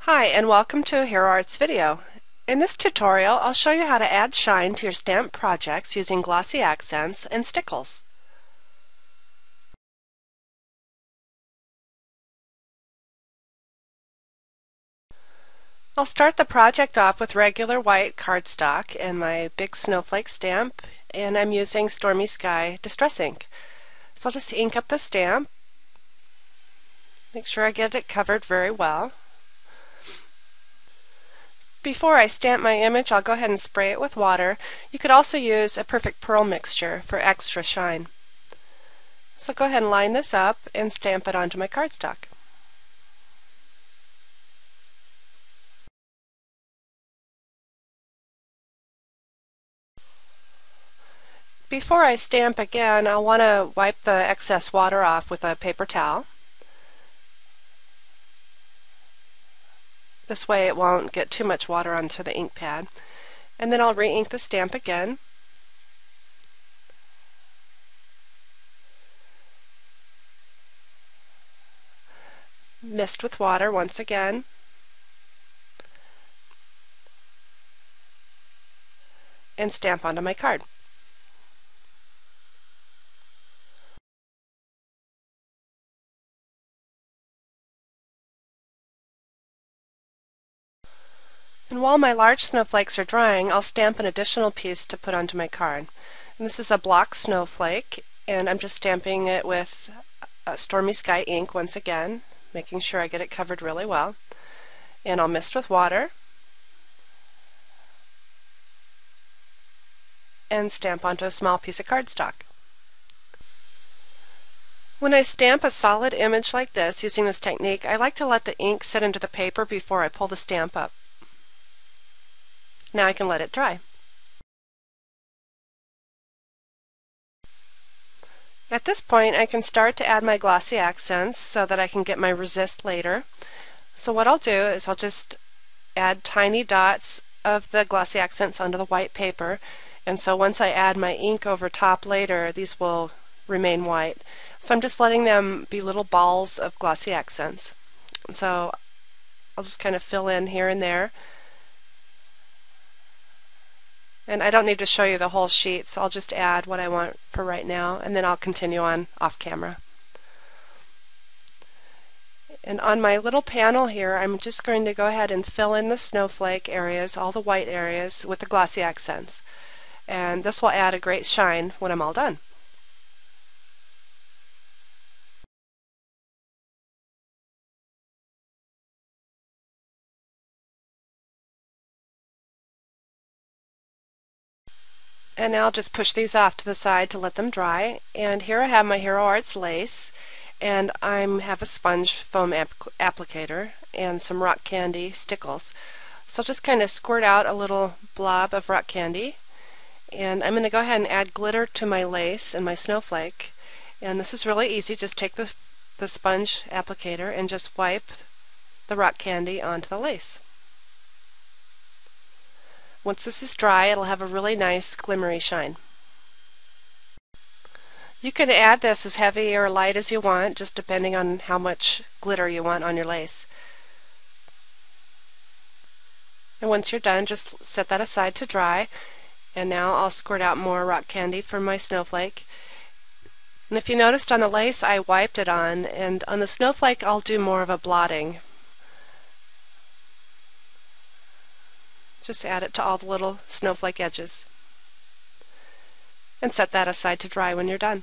Hi, and welcome to a Hero Arts video. In this tutorial, I'll show you how to add shine to your stamp projects using glossy accents and stickles. I'll start the project off with regular white cardstock and my big snowflake stamp, and I'm using Stormy Sky Distress ink. So I'll just ink up the stamp, make sure I get it covered very well. Before I stamp my image, I'll go ahead and spray it with water. You could also use a perfect pearl mixture for extra shine. So go ahead and line this up and stamp it onto my cardstock. Before I stamp again, I'll want to wipe the excess water off with a paper towel. This way it won't get too much water onto the ink pad. And then I'll re-ink the stamp again. Mist with water once again. And stamp onto my card. And while my large snowflakes are drying, I'll stamp an additional piece to put onto my card. And this is a block snowflake, and I'm just stamping it with Stormy Sky ink once again, making sure I get it covered really well. And I'll mist with water and stamp onto a small piece of cardstock. When I stamp a solid image like this using this technique, I like to let the ink sit into the paper before I pull the stamp up. Now I can let it dry. At this point, I can start to add my glossy accents so that I can get my resist later. So what I'll do is I'll just add tiny dots of the glossy accents onto the white paper, and so once I add my ink over top later, these will remain white. So I'm just letting them be little balls of glossy accents. So I'll just kind of fill in here and there. And I don't need to show you the whole sheet, so I'll just add what I want for right now, and then I'll continue on off camera. And on my little panel here, I'm just going to go ahead and fill in the snowflake areas, all the white areas, with the glossy accents. And this will add a great shine when I'm all done. And now I'll just push these off to the side to let them dry. And here I have my Hero Arts lace, and I have a sponge foam applicator and some rock candy stickles. So I'll just kind of squirt out a little blob of rock candy, and I'm going to go ahead and add glitter to my lace and my snowflake. And this is really easy. Just take the sponge applicator and just wipe the rock candy onto the lace. Once this is dry, it'll have a really nice glimmery shine. You can add this as heavy or light as you want, just depending on how much glitter you want on your lace. And once you're done, just set that aside to dry. And now I'll squirt out more rock candy from my snowflake. And if you noticed on the lace, I wiped it on, and on the snowflake I'll do more of a blotting. Just add it to all the little snowflake edges. And set that aside to dry when you're done.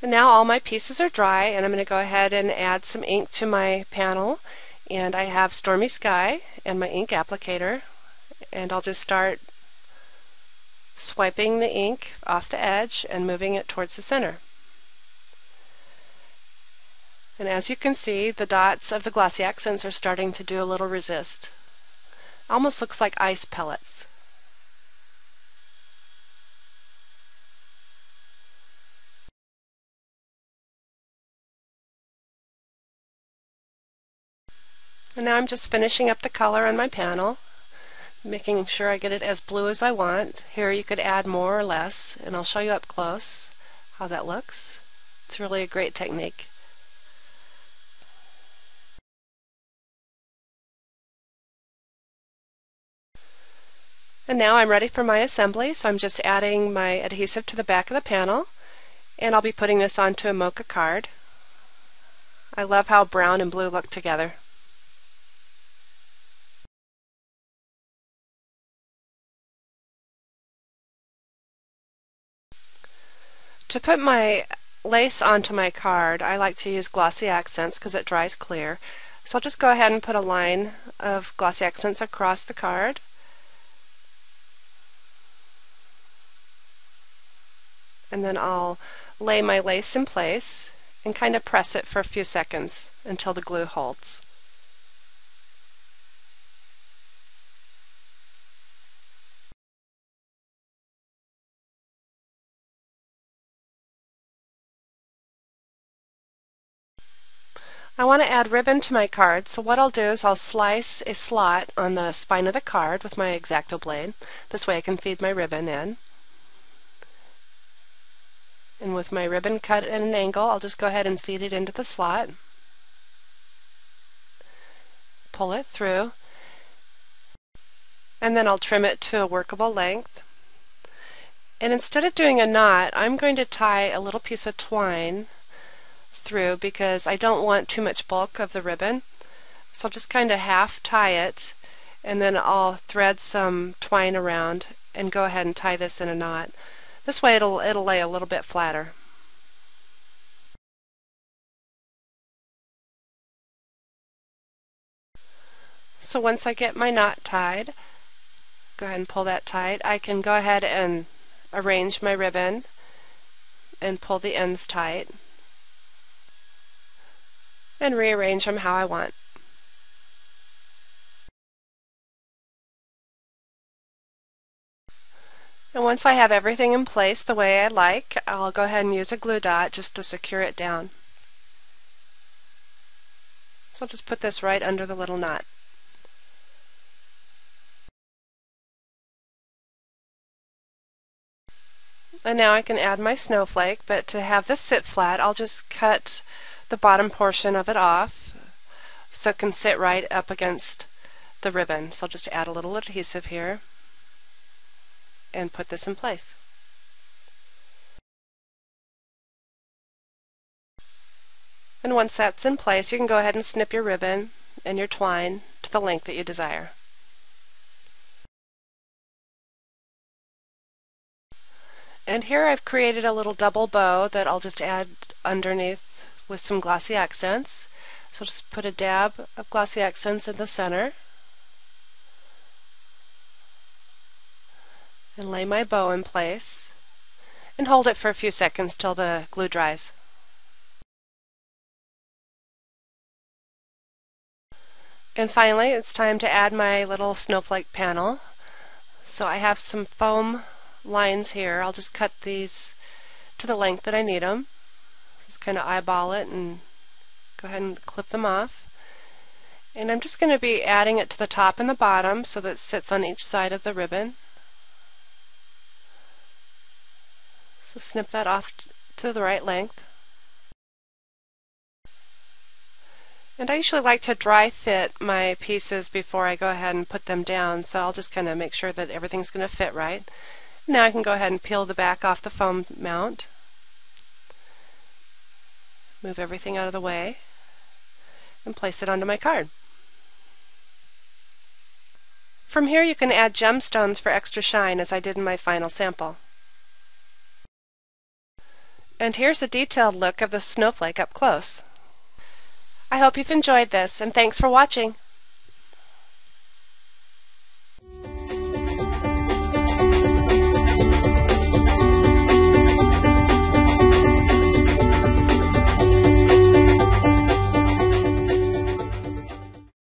And now all my pieces are dry, and I'm going to go ahead and add some ink to my panel. And I have Stormy Sky and my ink applicator, and I'll just start swiping the ink off the edge and moving it towards the center. And as you can see, the dots of the glossy accents are starting to do a little resist. Almost looks like ice pellets. And now I'm just finishing up the color on my panel, making sure I get it as blue as I want. Here you could add more or less, and I'll show you up close how that looks. It's really a great technique. And now I'm ready for my assembly, so I'm just adding my adhesive to the back of the panel, and I'll be putting this onto a mocha card. I love how brown and blue look together. To put my lace onto my card, I like to use Glossy Accents because it dries clear. So I'll just go ahead and put a line of Glossy Accents across the card. And then I'll lay my lace in place and kind of press it for a few seconds until the glue holds. I want to add ribbon to my card, so what I'll do is I'll slice a slot on the spine of the card with my X-Acto blade. This way I can feed my ribbon in. And with my ribbon cut at an angle, I'll just go ahead and feed it into the slot. Pull it through. And then I'll trim it to a workable length. And instead of doing a knot, I'm going to tie a little piece of twine through because I don't want too much bulk of the ribbon. So I'll just kind of half tie it, and then I'll thread some twine around and go ahead and tie this in a knot. This way it'll lay a little bit flatter. So once I get my knot tied, go ahead and pull that tight. I can go ahead and arrange my ribbon and pull the ends tight and rearrange them how I want. And once I have everything in place the way I like, I'll go ahead and use a glue dot just to secure it down. So I'll just put this right under the little knot. And now I can add my snowflake, but to have this sit flat, I'll just cut the bottom portion of it off so it can sit right up against the ribbon. So I'll just add a little adhesive here and put this in place. And once that's in place, you can go ahead and snip your ribbon and your twine to the length that you desire. And here I've created a little double bow that I'll just add underneath with some glossy accents. So just put a dab of glossy accents in the center and lay my bow in place and hold it for a few seconds till the glue dries. And finally, it's time to add my little snowflake panel. So I have some foam lines here. I'll just cut these to the length that I need them. Just kind of eyeball it and go ahead and clip them off. And I'm just going to be adding it to the top and the bottom so that it sits on each side of the ribbon. So snip that off to the right length. And I usually like to dry fit my pieces before I go ahead and put them down, so I'll just kind of make sure that everything's going to fit right. Now I can go ahead and peel the back off the foam mount. Move everything out of the way and place it onto my card. From here you can add gemstones for extra shine, as I did in my final sample. And here's a detailed look of the snowflake up close. I hope you've enjoyed this, and thanks for watching.